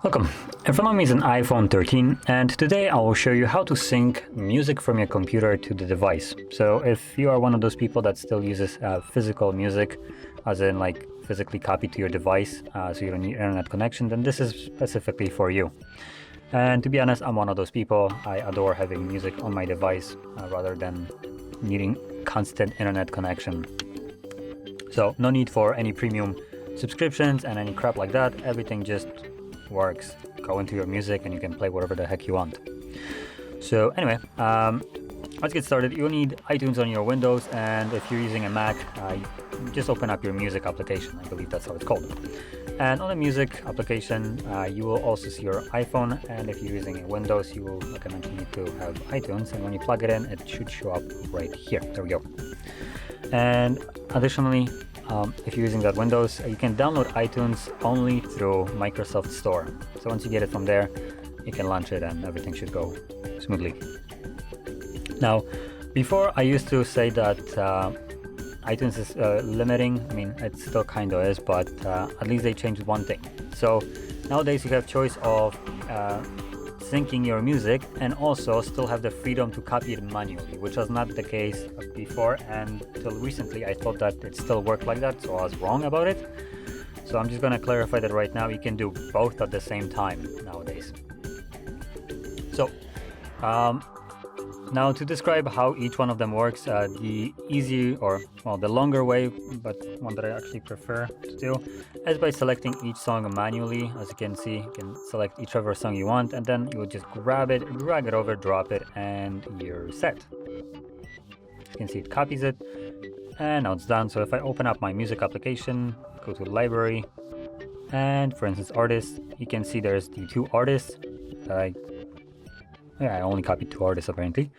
Welcome. In front of me is an iPhone 13, and today I will show you how to sync music from your computer to the device. So if you are one of those people that still uses physical music, as in like physically copied to your device, so you don't need internet connection, then this is specifically for you. And to be honest, I'm one of those people. I adore having music on my device rather than needing constant internet connection. So no need for any premium subscriptions and any crap like that. Everything just works. Go into your music and you can play whatever the heck you want. So anyway, let's get started. You'll need iTunes on your Windows, and if you're using a Mac, just open up your music application. I believe that's how it's called. And on the music application, you will also see your iPhone, and if you're using a Windows, you will, like I mentioned, need to have iTunes, and when you plug it in, it should show up right here. There we go. And additionally, if you're using that Windows, you can download iTunes only through Microsoft Store. So once you get it from there, you can launch it and everything should go smoothly. Now, before I used to say that iTunes is limiting. I mean, it still kind of is, but at least they changed one thing. So nowadays you have choice of syncing your music and also still have the freedom to copy it manually, which was not the case before, and till recently I thought that it still worked like that, so I was wrong about it. So I'm just going to clarify that right now you can do both at the same time nowadays. So now to describe how each one of them works, the easy or the longer way, but one that I actually prefer to do, is by selecting each song manually. As you can see, you can select whichever song you want, and then you will just grab it, drag it over, drop it, and you're set. As you can see, it copies it, and now it's done. So if I open up my music application, go to library, and for instance artists, you can see there's the two artists that I only copied two artists apparently,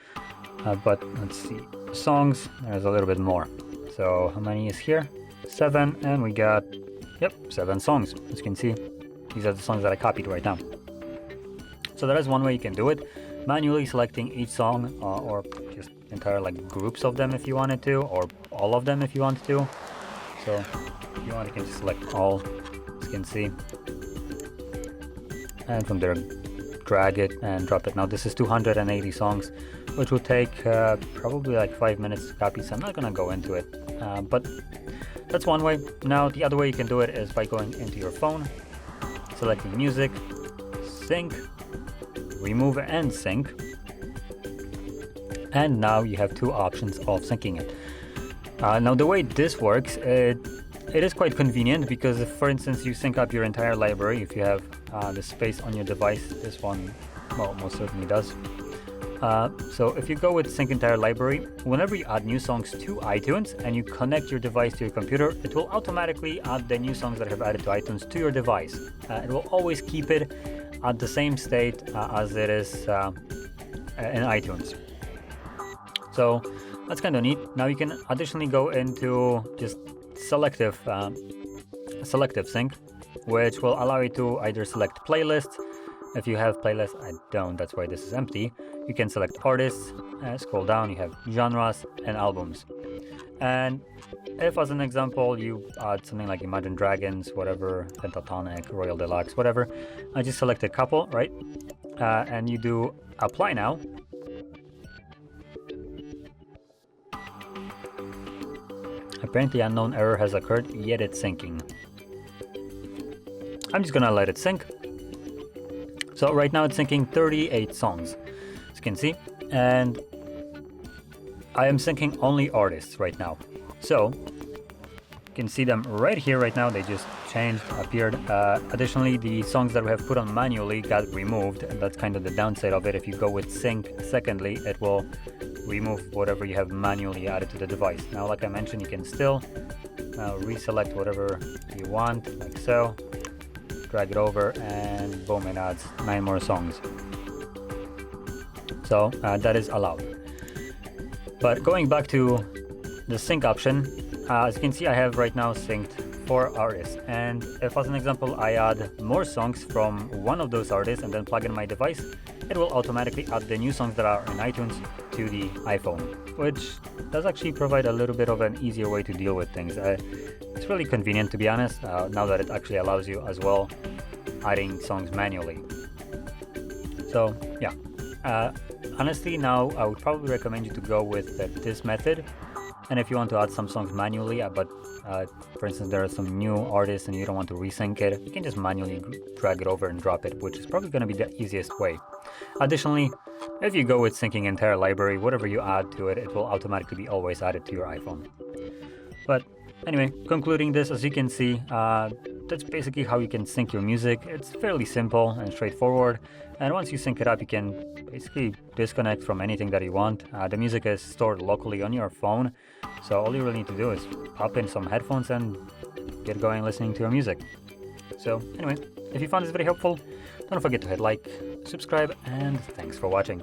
but let's see, songs, there's a little bit more. So how many is here? 7, and we got 7 songs. As you can see, these are the songs that I copied right now. So that is one way you can do it, manually selecting each song, or just entire like groups of them if you wanted to, or all of them if you wanted to. So if you want, you can just select all, as you can see, and from there drag it and drop it. Now this is 280 songs, which will take probably like 5 minutes to copy, so I'm not gonna go into it, but that's one way. Now the other way you can do it is by going into your phone, selecting music, sync, remove and sync, and now you have two options of syncing it. Now the way this works, it is quite convenient, because if, for instance, you sync up your entire library, if you have the space on your device, this one, well, most certainly does. So if you go with sync entire library, whenever you add new songs to iTunes and you connect your device to your computer, it will automatically add the new songs that have added to iTunes to your device. It will always keep it at the same state as it is in iTunes. So that's kind of neat. Now you can additionally go into just selective sync, which will allow you to either select playlists. If you have playlists, I don't, that's why this is empty. You can select artists, scroll down, you have genres and albums. And if, as an example, you add something like Imagine Dragons, whatever, Pentatonic, Royal Deluxe, whatever, I just select a couple, right? And you do apply now. Apparently unknown error has occurred, yet it's syncing. I'm just gonna let it sync. So right now it's syncing 38 songs, as you can see, and I am syncing only artists right now. So you can see them right here right now, they just changed, appeared. Additionally, the songs that we have put on manually got removed, and that's kind of the downside of it. If you go with sync secondly, it will remove whatever you have manually added to the device. Now, like I mentioned, you can still reselect whatever you want, like so, drag it over, and boom, it adds 9 more songs. So that is allowed. But going back to the sync option, as you can see, I have right now synced for artists. And if, as an example, I add more songs from one of those artists and then plug in my device, it will automatically add the new songs that are in iTunes to the iPhone, which does actually provide a little bit of an easier way to deal with things. It's really convenient, to be honest, now that it actually allows you as well adding songs manually. So yeah, honestly, now I would probably recommend you to go with this method. And if you want to add some songs manually, but for instance, there are some new artists and you don't want to resync it, you can just manually drag it over and drop it, which is probably going to be the easiest way. Additionally, if you go with syncing entire library, whatever you add to it, it will automatically be always added to your iPhone. But anyway, concluding this, as you can see, that's basically how you can sync your music. It's fairly simple and straightforward, and once you sync it up, you can basically disconnect from anything that you want. The music is stored locally on your phone, so all you really need to do is pop in some headphones and get going listening to your music. So anyway, if you found this very helpful, don't forget to hit like, subscribe, and thanks for watching.